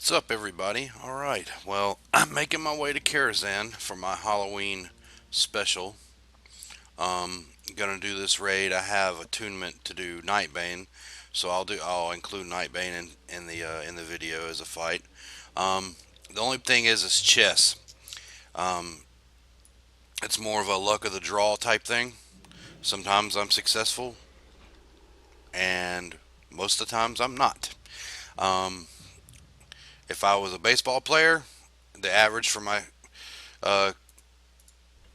What's up, everybody? Alright, well, I'm making my way to Karazhan for my Halloween special. Gonna do this raid. I have attunement to do Nightbane, so I'll include Nightbane in the video as a fight. The only thing is it's chess. Um, it's more of a luck of the draw type thing. Sometimes I'm successful, and most of the times I'm not. Um, if I was a baseball player, the average for my uh,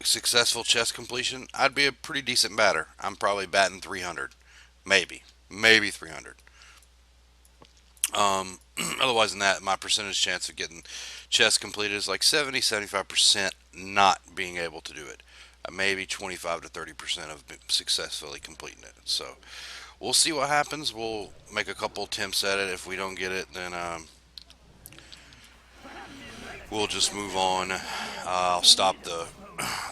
successful chess completion, I'd be a pretty decent batter. I'm probably batting 300, maybe 300. Otherwise than that, my percentage chance of getting chess completed is like 70-75% not being able to do it. Maybe 25 to 30% of successfully completing it. So we'll see what happens. We'll make a couple attempts at it. If we don't get it, then we'll just move on. I'll stop the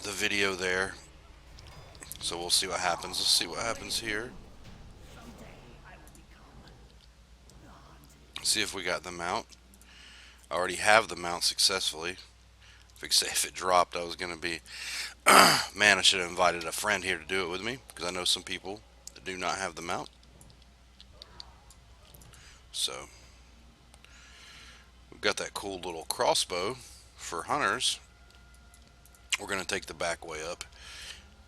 video there. So we'll see what happens. Let's see what happens here. See if we got the mount. I already have the mount successfully. If it dropped, I was going to be... Man, I should have invited a friend here to do it with me, because I know some people that do not have the mount. So, we've got that cool little crossbow for hunters. We're going to take the back way up.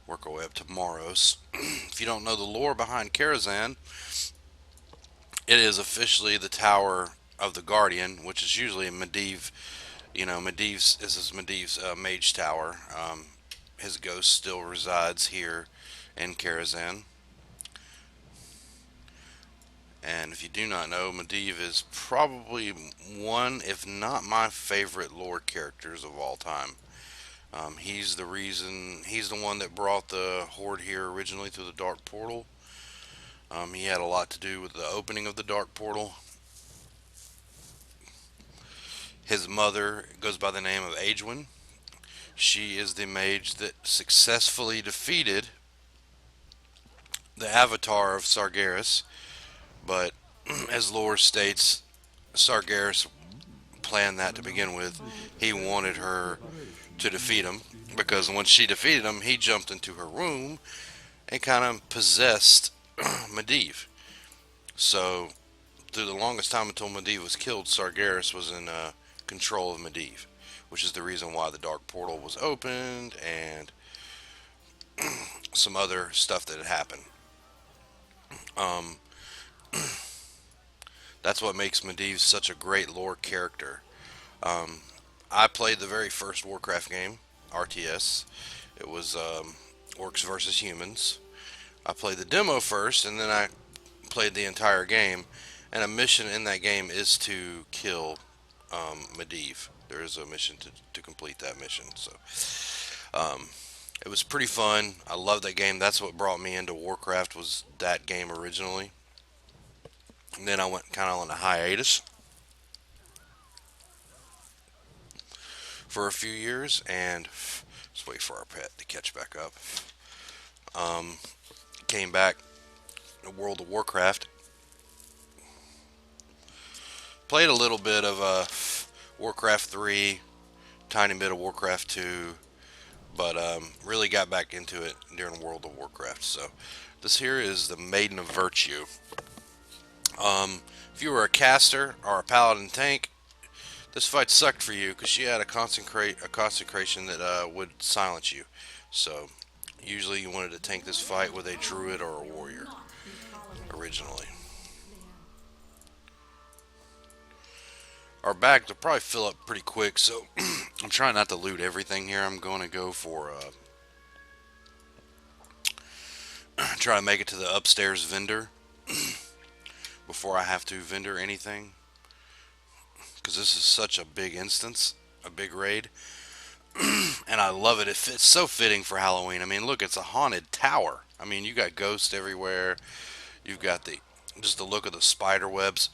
Work our way up to Moros. If you don't know the lore behind Karazhan, it is officially the Tower of the Guardian, which is usually a Medivh. You know, Medivh's mage tower. His ghost still resides here in Karazhan. And if you do not know, Medivh is probably one, if not my favorite lore characters of all time. He's the one that brought the Horde here originally through the Dark Portal. He had a lot to do with the opening of the Dark Portal. His mother goes by the name of Aegwynn. She is the mage that successfully defeated the avatar of Sargeras, but as lore states, Sargeras planned that to begin with. He wanted her to defeat him, because once she defeated him, he jumped into her room and kind of possessed Medivh. So, through the longest time until Medivh was killed, Sargeras was in control of Medivh, which is the reason why the Dark Portal was opened and some other stuff that had happened. Um, that's what makes Medivh such a great lore character. Um, I played the very first Warcraft game, RTS. It was Orcs versus Humans. I played the demo first, and then I played the entire game. And a mission in that game is to kill Medivh. There is a mission to complete that mission. So um, it was pretty fun. I love that game. That's what brought me into Warcraft, was that game originally. And then I went kind of on a hiatus for a few years, and let's wait for our pet to catch back up. Um, Came back to World of Warcraft. Played a little bit of Warcraft 3, tiny bit of Warcraft 2, but really got back into it during World of Warcraft. So this here is the Maiden of Virtue. If you were a caster or a paladin tank, this fight sucked for you because she had a consecration that would silence you. So usually you wanted to tank this fight with a druid or a warrior originally. Our bags will probably fill up pretty quick, so I'm trying not to loot everything here. I'm going to go for try to make it to the upstairs vendor before I have to vendor anything, because this is such a big instance, a big raid. And I love it. It's so fitting for Halloween. I mean, look, it's a haunted tower. I mean, you got ghosts everywhere. You've got just the look of the spider webs.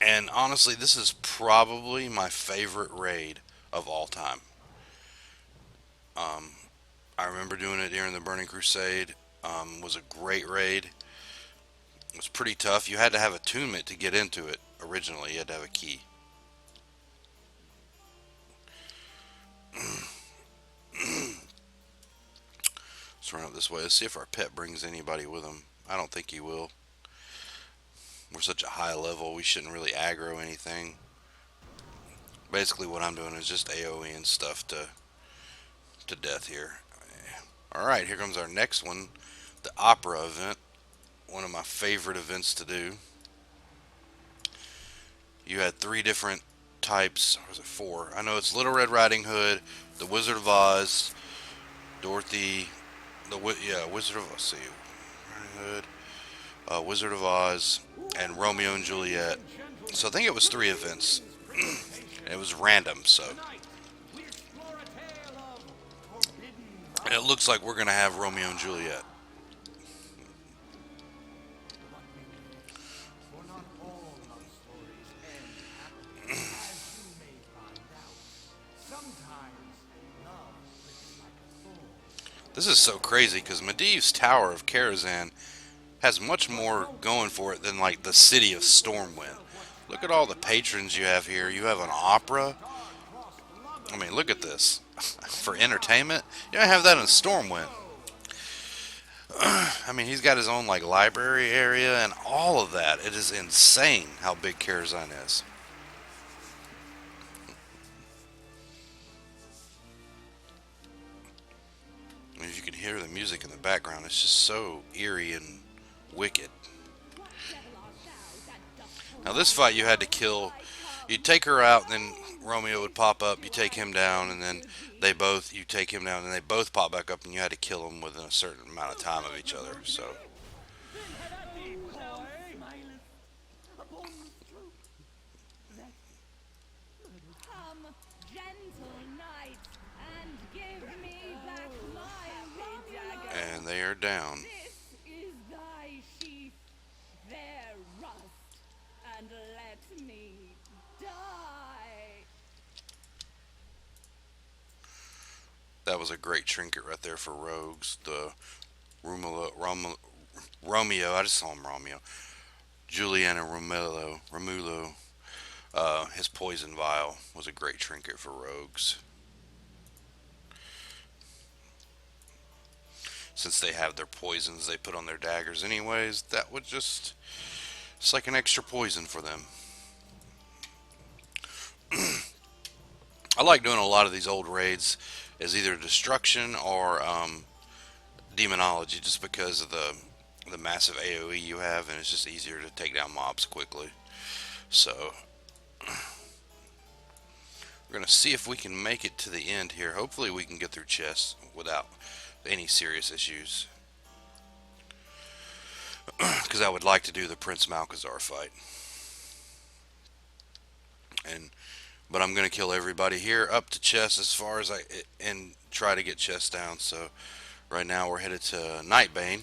And honestly, this is probably my favorite raid of all time. Um, I remember doing it during the Burning Crusade. Was a great raid. It was pretty tough. You had to have attunement to get into it originally. You had to have a key. Let's run up this way. Let's see if our pet brings anybody with him. I don't think he will. We're such a high level, we shouldn't really aggro anything. Basically, what I'm doing is just AoE and stuff to death here. Alright, here comes our next one. The Opera event. One of my favorite events to do. You had three different types. Or was it four? I know it's Little Red Riding Hood, the Wizard of Oz, Dorothy, Wizard of, let's see, Riding Hood, Wizard of Oz, and Romeo and Juliet. So I think it was three events. It was random, so. And it looks like we're going to have Romeo and Juliet. This is so crazy because Medivh's Tower of Karazhan has much more going for it than like the city of Stormwind. Look at all the patrons you have here. You have an opera. I mean, look at this. For entertainment, you don't have that in Stormwind. I mean, he's got his own like library area and all of that. It is insane how big Karazhan is. I mean, if you can hear the music in the background, it's just so eerie and wicked. Now this fight you had to kill. You'd take her out, and then Romeo would pop up. You take him down, and then you take him down, and they both pop back up, and you had to kill them within a certain amount of time of each other. So. And they are down. That was a great trinket right there for rogues. The Romeo, I just saw him Romeo. Julian and Romulo, his poison vial was a great trinket for rogues. Since they have their poisons they put on their daggers anyways, that would just, it's like an extra poison for them. I like doing a lot of these old raids as either destruction or demonology, just because of the massive AoE you have, and it's just easier to take down mobs quickly. So we're gonna see if we can make it to the end here. Hopefully we can get through chests without any serious issues, because I would like to do the Prince Malchezaar fight. But I'm gonna kill everybody here up to chest as far as and try to get chests down. So right now we're headed to Nightbane.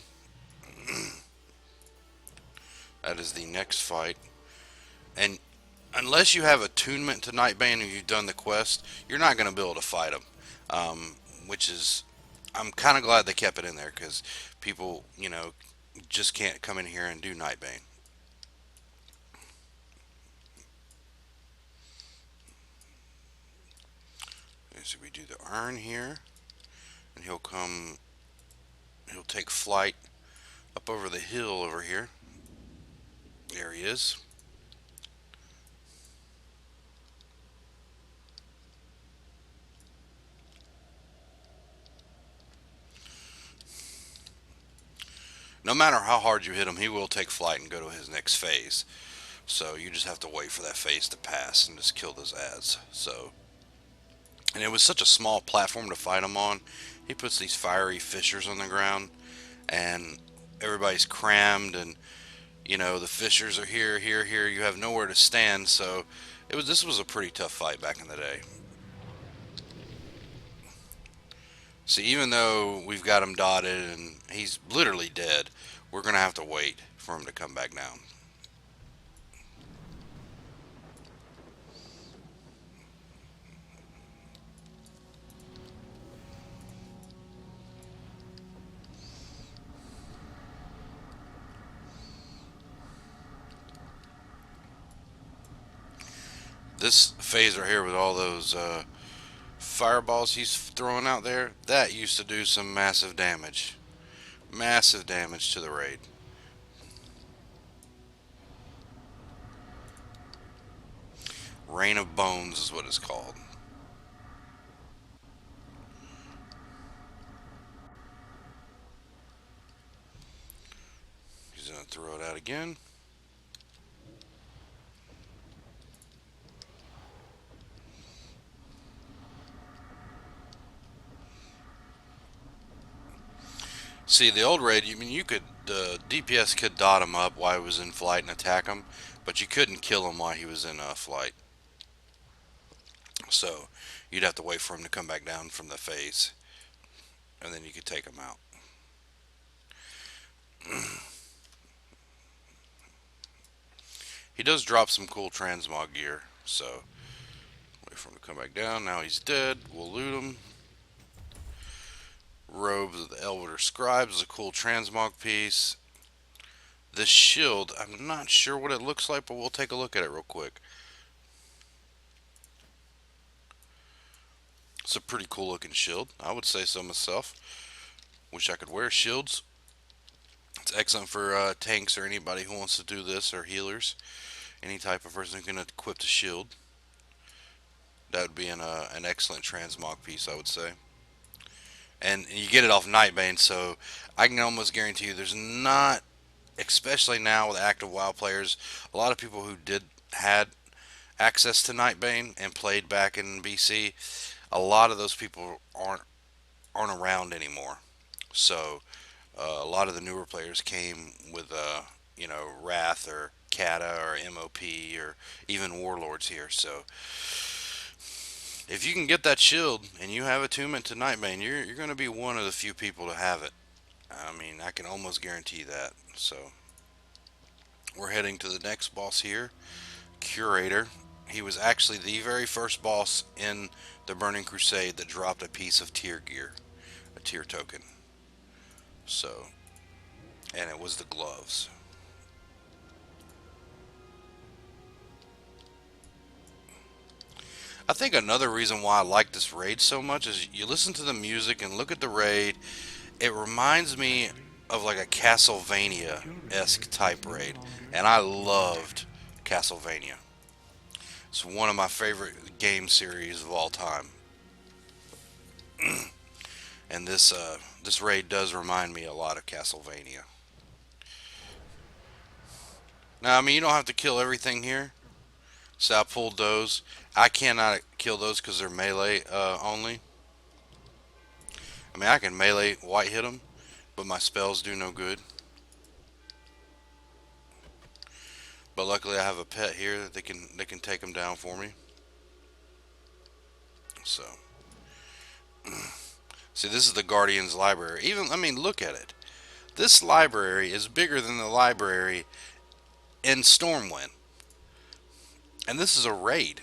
That is the next fight, and unless you have attunement to Nightbane and you've done the quest, you're not gonna be able to fight him. Which is, I'm kind of glad they kept it in there, because people, just can't come in here and do Nightbane. So we do the urn here, and he'll take flight up over the hill over here. There he is. No matter how hard you hit him, he will take flight and go to his next phase. So you just have to wait for that phase to pass and just kill those ads. So, and it was such a small platform to fight him on. He puts these fiery fissures on the ground, and everybody's crammed, and the fissures are here, here, here. You have nowhere to stand. So this was a pretty tough fight back in the day. See, even though we've got him dotted and he's literally dead, we're going to have to wait for him to come back down. This phase right here with all those fireballs he's throwing out there, that used to do some massive damage. Massive damage to the raid. Rain of Bones is what it's called. He's going to throw it out again. See, the old raid, you could, the DPS could dot him up while he was in flight and attack him, but you couldn't kill him while he was in flight. So, you'd have to wait for him to come back down from the phase, and then you could take him out. He does drop some cool transmog gear, so wait for him to come back down. Now he's dead. We'll loot him. Robes of the Elder Scribes is a cool transmog piece. This shield, I'm not sure what it looks like, but we'll take a look at it real quick. It's a pretty cool looking shield. I would say so myself. Wish I could wear shields. It's excellent for tanks or anybody who wants to do this, or healers. Any type of person who can equip a shield. That would be an excellent transmog piece, I would say. And you get it off Nightbane, so I can almost guarantee you there's not, especially now with active WoW players, a lot of people who had access to Nightbane and played back in BC. A lot of those people aren't around anymore. So a lot of the newer players came with Wrath or Kata or MOP or even Warlords here. So if you can get that shield and you have attunement to Nightbane, you're going to be one of the few people to have it. I mean, I can almost guarantee that. So we're heading to the next boss here, Curator. He was actually the very first boss in the Burning Crusade that dropped a piece of tier gear, a tier token. So, and it was the gloves. I think another reason why I like this raid so much is you listen to the music and look at the raid. It reminds me of like a Castlevania-esque type raid, and I loved Castlevania. It's one of my favorite game series of all time. And this raid does remind me a lot of Castlevania. Now, I mean, you don't have to kill everything here. So I pulled those. I cannot kill those because they're melee only. I mean, I can melee white hit them, but my spells do no good. But luckily, I have a pet here that they can take them down for me. So, see, this is the Guardian's library. I mean, look at it. This library is bigger than the library in Stormwind, and this is a raid.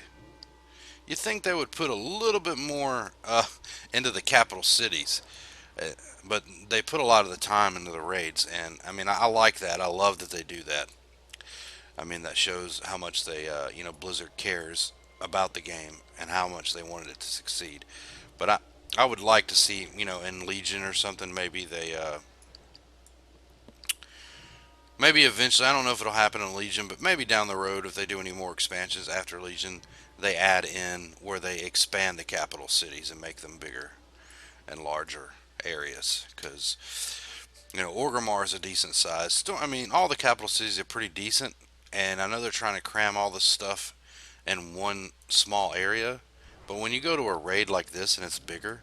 You'd think they would put a little bit more into the capital cities, but they put a lot of the time into the raids, and I mean, I like that. I love that they do that. I mean, that shows how much they, Blizzard cares about the game and how much they wanted it to succeed. But I would like to see, in Legion or something, maybe maybe eventually, I don't know if it'll happen in Legion, but maybe down the road, if they do any more expansions after Legion, they add in where they expand the capital cities and make them bigger and larger areas. Because, Orgrimmar is a decent size. Still, I mean, all the capital cities are pretty decent, and I know they're trying to cram all this stuff in one small area, but when you go to a raid like this and it's bigger,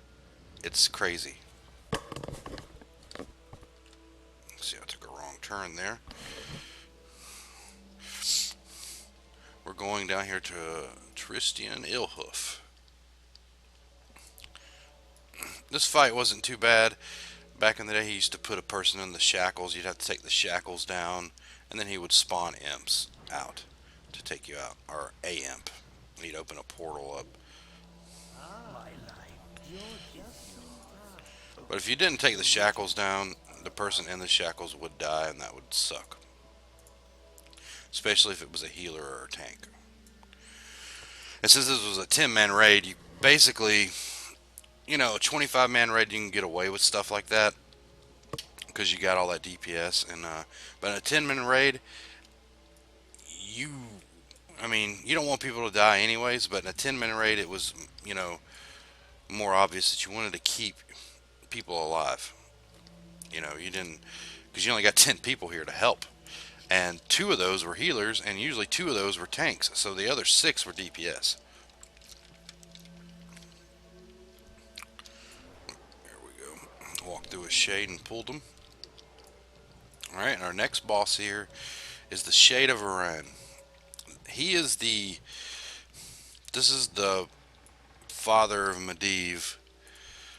it's crazy. See, I took a wrong turn there. We're going down here to Tristian Illhoof. This fight wasn't too bad. Back in the day, he used to put a person in the shackles. You'd have to take the shackles down, and then he would spawn imps out to take you out, or a imp. He'd open a portal up. But if you didn't take the shackles down, the person in the shackles would die, and that would suck. Especially if it was a healer or a tank. And since this was a 10-man raid, you basically, a 25 man raid you can get away with stuff like that because you got all that DPS, and but in a 10-man raid, you I mean, you don't want people to die anyways, but in a 10-man raid, it was, you know, more obvious that you wanted to keep people alive. You didn't, because you only got 10 people here to help. And two of those were healers, and usually two of those were tanks. So the other six were DPS. There we go. Walked through a shade and pulled them. Alright, and our next boss here is the Shade of Iran. He is the. This is the father of Medivh.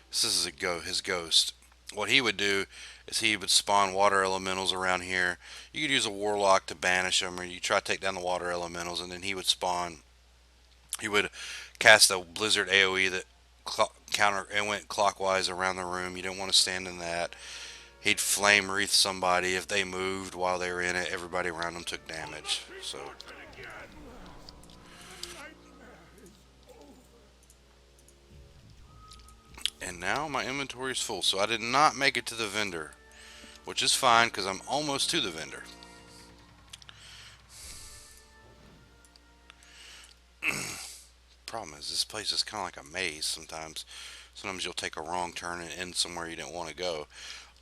This is his ghost. What he would do is he would spawn water elementals around here. You could use a warlock to banish them, or you try to take down the water elementals, and then he would spawn. He would cast a blizzard AOE that counter and went clockwise around the room. You didn't want to stand in that. He'd flame wreath somebody if they moved while they were in it. Everybody around them took damage. So, and now my inventory is full, so I did not make it to the vendor, which is fine because I'm almost to the vendor. Problem is, this place is kind of like a maze sometimes. Sometimes you'll take a wrong turn and end somewhere you didn't want to go.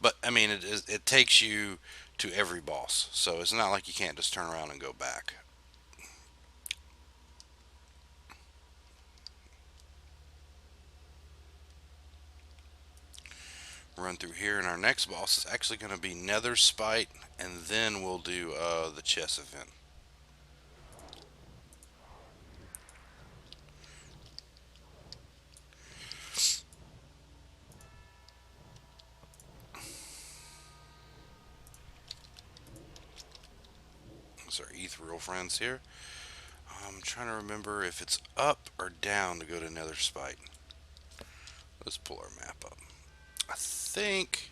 But I mean, it takes you to every boss, so it's not like you can't just turn around and go back. Run through here, and our next boss is actually going to be Nether Spite, and then we'll do the chess event. Those are ethereal friends here. I'm trying to remember if it's up or down to go to Nether Spite. Let's pull our map up. I think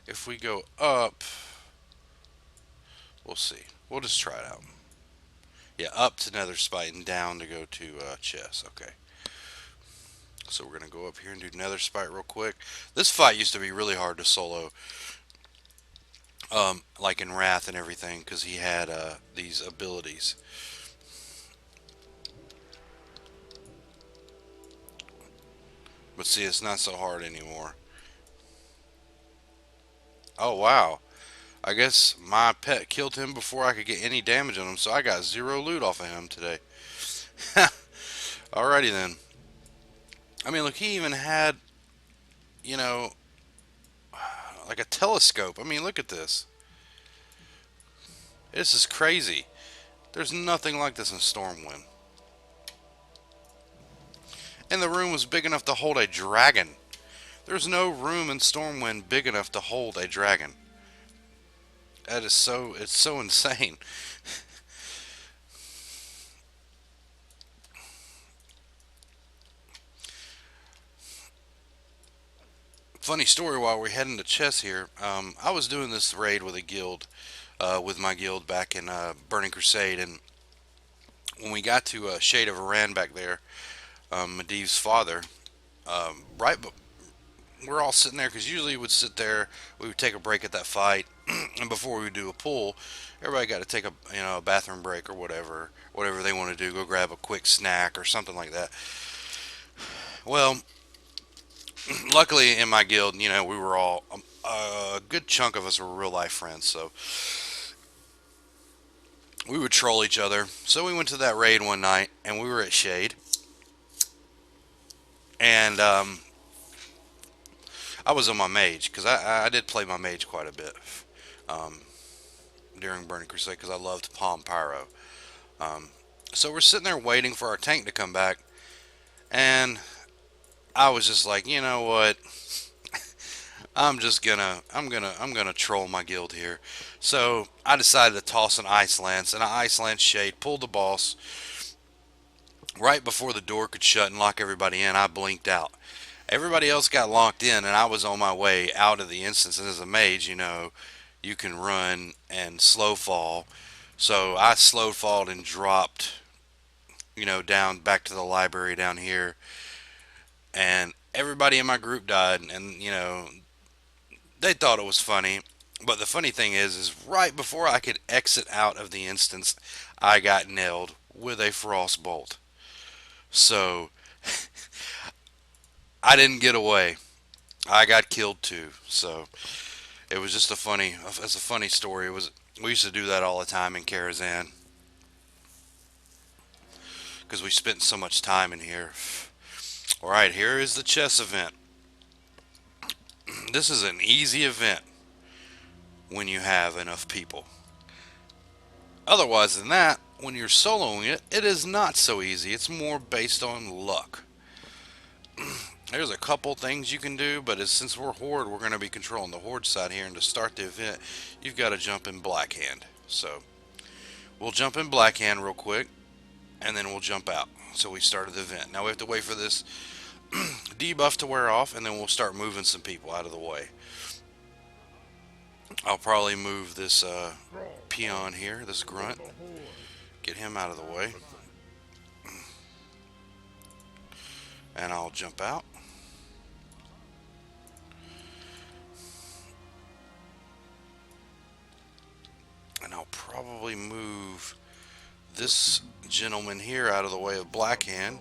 if we go up, we'll see. We'll just try it out. Yeah, up to Nether Spite and down to go to chess. Okay. So we're going to go up here and do Nether Spite real quick. This fight used to be really hard to solo, like in Wrath and everything, because he had these abilities. But see, it's not so hard anymore. Oh, wow. I guess my pet killed him before I could get any damage on him, so I got zero loot off of him today. Alrighty then. I mean, look, he even had, you know, like a telescope. I mean, look at this. This is crazy. There's nothing like this in Stormwind. And the room was big enough to hold a dragon. There's no room in Stormwind big enough to hold a dragon. That is so, it's so insane. Funny story while we're heading to chess here. I was doing this raid with a guild, with my guild back in Burning Crusade, and when we got to Shade of Iran back there, Medivh's father, right, but we're all sitting there because usually we would sit there, we would take a break at that fight, and before we would do a pull, everybody got to take a bathroom break or whatever they want to do, go grab a quick snack or something like that. Well, luckily in my guild, we were all a good chunk of us were real life friends, so we would troll each other. So we went to that raid one night, and we were at Shade, and I was on my mage because I did play my mage quite a bit um, during Burning Crusade because I loved Palm Pyro. Um, so we're sitting there waiting for our tank to come back, and I was just like, you know what? I'm gonna troll my guild here. So I decided to toss an ice lance, and an ice lance shade pulled the boss right before the door could shut and lock everybody in. I blinked out. Everybody else got locked in, and I was on my way out of the instance. And as a mage, you can run and slow fall. So I slow falled and dropped, down back to the library down here. And Everybody in my group died, and they thought it was funny. But the funny thing is right before I could exit out of the instance, I got nailed with a frost bolt. So I didn't get away. I got killed too. So it was just it's a funny story. We used to do that all the time in Karazhan because we spent so much time in here. All right, here is the chess event. This is an easy event when you have enough people. Otherwise than that, when you're soloing it, it is not so easy. It's more based on luck. There's a couple things you can do, but since we're Horde, we're going to be controlling the Horde side here. And to start the event, you've got to jump in Black Hand. So we'll jump in Black Hand real quick, and then we'll jump out. So we started the event. Now we have to wait for this debuff to wear off, and then we'll start moving some people out of the way. I'll probably move this peon here, this grunt, get him out of the way, and I'll jump out. And I'll probably move this gentleman here out of the way of Black Hand,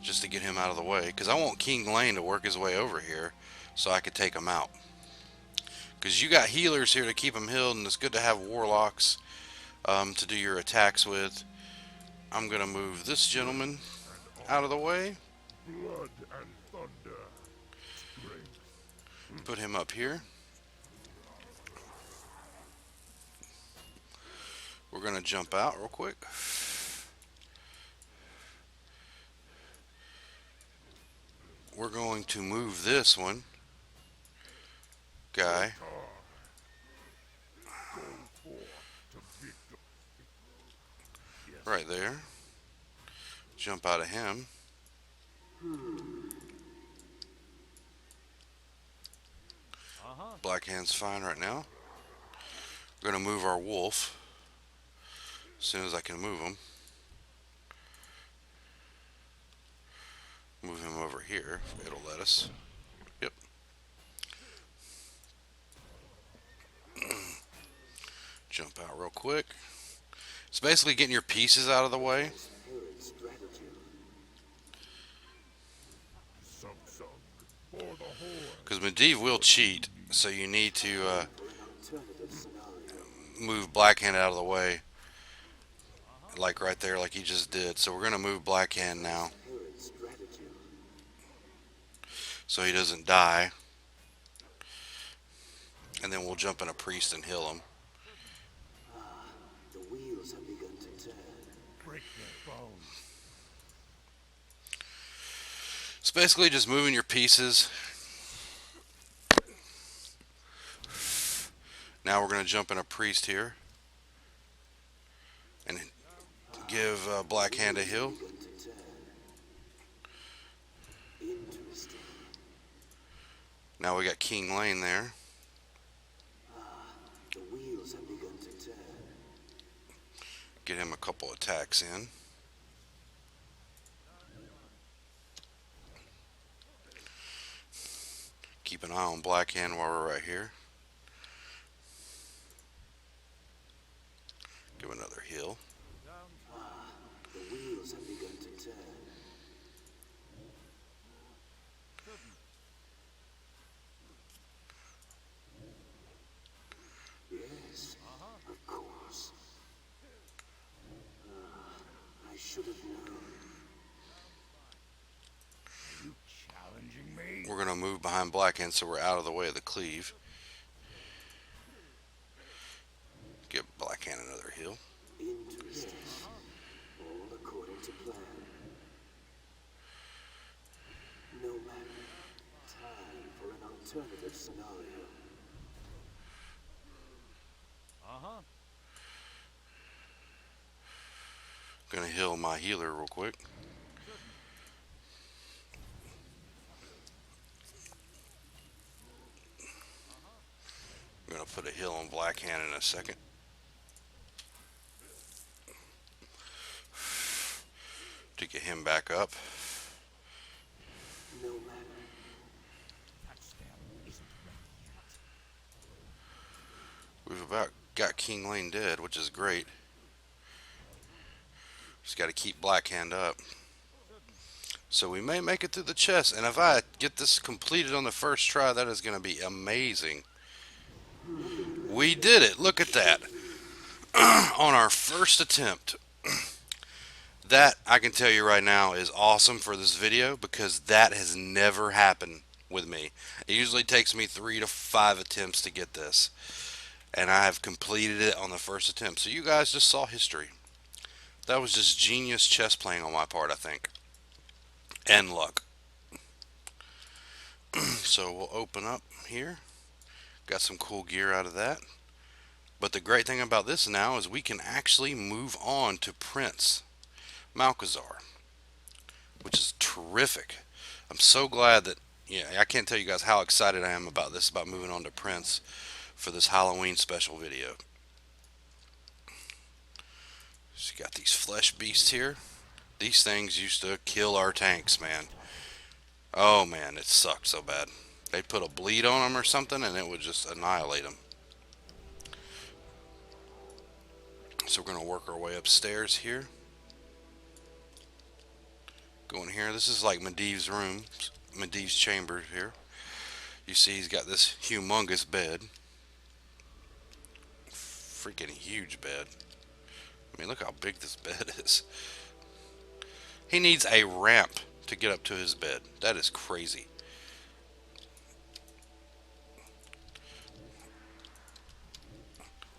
just to get him out of the way, because I want King Lane to work his way over here so I could take him out. Because you got healers here to keep him healed, and it's good to have warlocks to do your attacks with. I'm going to move this gentleman out of the way. Put him up here. We're going to jump out real quick. We're going to move this one guy right there. Jump out of him. Black Hand's fine right now. We're going to move our wolf as soon as I can move him. Move him over here. It'll let us. Yep. Jump out real quick. It's basically getting your pieces out of the way. Because Medivh will cheat, so you need to move Black Hand out of the way. Like right there, like he just did. So we're going to move Black Hand now, so he doesn't die. And then we'll jump in a priest and heal him. The wheels have begun to turn. Break their bones. It's basically just moving your pieces. Now we're going to jump in a priest here and give Black Hand a heal. Now we got King Lane there. The wheels have begun to turn. Get him a couple attacks in. Keep an eye on Black Hand while we're right here. Give another heal. The wheels have begun to turn. Yes, of course. I should have known. You challenging me? We're going to move behind Black Hand so we're out of the way of the cleave. Give Black Hand another heal. Interesting. All according to plan. No matter. Time for an alternative scenario. Gonna heal my healer real quick. I'm gonna put a heal on Black Hand in a second. to get him back up. No matter. We've about got King Lane dead, which is great. Just got to keep Blackhand up. So we may make it through the chest, and if I get this completed on the first try, that is going to be amazing. We did it. Look at that. On our first attempt. That, I can tell you right now, is awesome for this video because that has never happened with me. It usually takes me 3 to 5 attempts to get this, and I have completed it on the first attempt. So you guys just saw history. That was just genius chess playing on my part, I think, and luck. So we'll open up here. Got some cool gear out of that. But the great thing about this now is we can actually move on to Prince Malchezaar, which is terrific. I'm so glad that, yeah, I can't tell you guys how excited I am about this, about moving on to Prince for this Halloween special video. So you got these flesh beasts here. These things used to kill our tanks, man. Oh man, it sucked so bad. They put a bleed on them or something and it would just annihilate them. So we're going to work our way upstairs here. Go in here. This is like Medivh's room, Medivh's chamber here. You see he's got this humongous bed. Freaking huge bed. I mean, look how big this bed is. He needs a ramp to get up to his bed. That is crazy.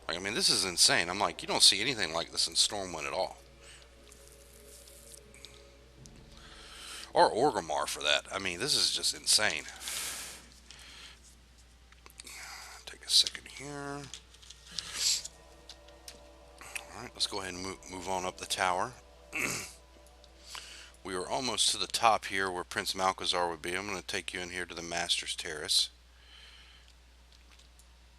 Like, I mean, this is insane. I'm like, you don't see anything like this in Stormwind at all. Or Orgrimmar for that. I mean, this is just insane. Take a second here. Alright, let's go ahead and move on up the tower. We are almost to the top here where Prince Malchezaar would be. I'm going to take you in here to the Master's Terrace.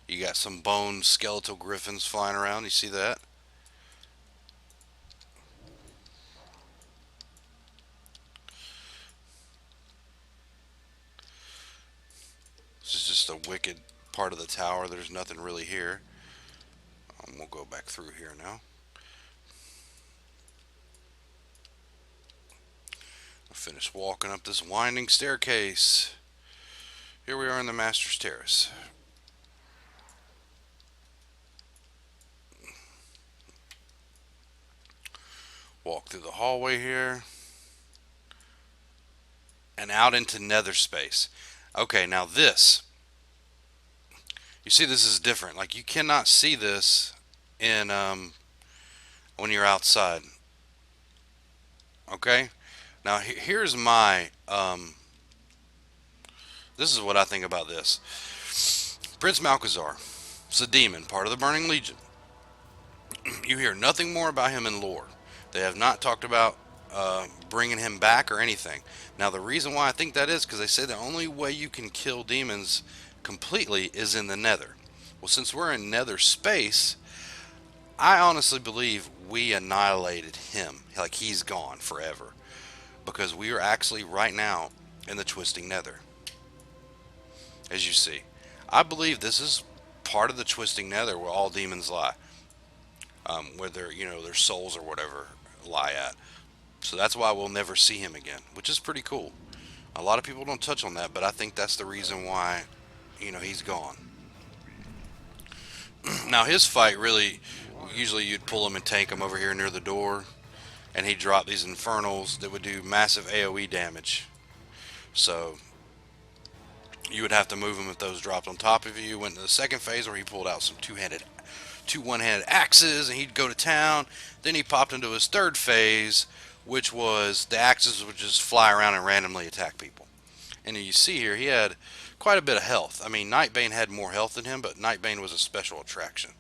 You got some bone skeletal griffins flying around. You see that? This is just a wicked part of the tower. There's nothing really here. We'll go back through here now. I'll finish walking up this winding staircase. Here we are in the Master's Terrace. Walk through the hallway here. And out into nether space. Okay, now this. You see this is different. Like you cannot see this in when you're outside. Okay? Now here's my this is what I think about this. Prince Malchezaar is a demon, part of the Burning Legion. You hear nothing more about him in lore. They have not talked about bringing him back or anything. Now the reason why I think that is because they say the only way you can kill demons completely is in the nether. Well, since we're in nether space, I honestly believe we annihilated him. Like he's gone forever. Because we are actually right now in the twisting nether. As you see. I believe this is part of the twisting nether where all demons lie. Where their, their souls or whatever lie at. So that's why we'll never see him again, which is pretty cool. A lot of people don't touch on that, but I think that's the reason why, he's gone. Now his fight really, usually you'd pull him and tank him over here near the door, and he'd drop these infernals that would do massive AoE damage. So you would have to move him if those dropped on top of you. Went to the second phase where he pulled out some two one-handed axes and he'd go to town. Then he popped into his third phase, which was the axes would just fly around and randomly attack people. And you see here he had quite a bit of health. I mean, Nightbane had more health than him, but Nightbane was a special attraction.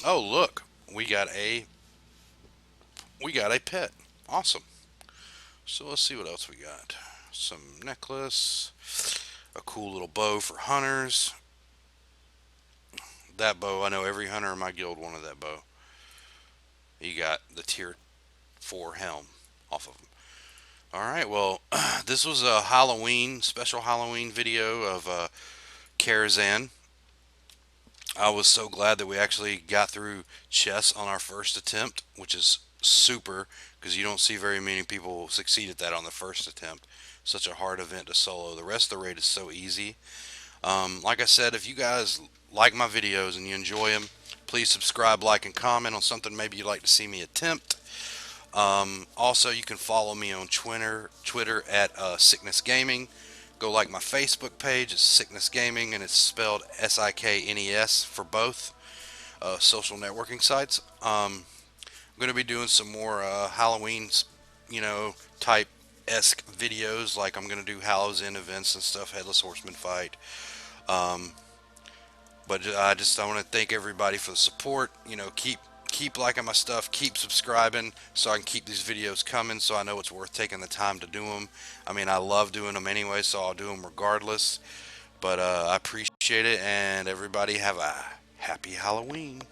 Oh look, we got a pet. Awesome. So let's see what else we got. Some necklace, a cool little bow for hunters. That bow, I know every hunter in my guild wanted that bow. You got the tier 4 helm. off of them. All right, well, this was a Halloween special Halloween video of Karazhan. I was so glad that we actually got through chess on our first attempt, which is super because you don't see very many people succeed at that on the first attempt. Such a hard event to solo. The rest of the raid is so easy. Like I said, if you guys like my videos and you enjoy them, please subscribe, like, and comment on something maybe you'd like to see me attempt. Also, you can follow me on Twitter at Sikness Gaming. Go like my Facebook page. It's Sikness Gaming, and it's spelled Siknes for both social networking sites. I'm going to be doing some more Halloween, you know, type esque videos. Like I'm going to do Hallows End events and stuff, Headless Horseman fight. Um, but I want to thank everybody for the support. You know, keep liking my stuff, keep subscribing, so I can keep these videos coming. So I know it's worth taking the time to do them. I mean, I love doing them anyway, so I'll do them regardless. But I appreciate it, and everybody have a happy Halloween.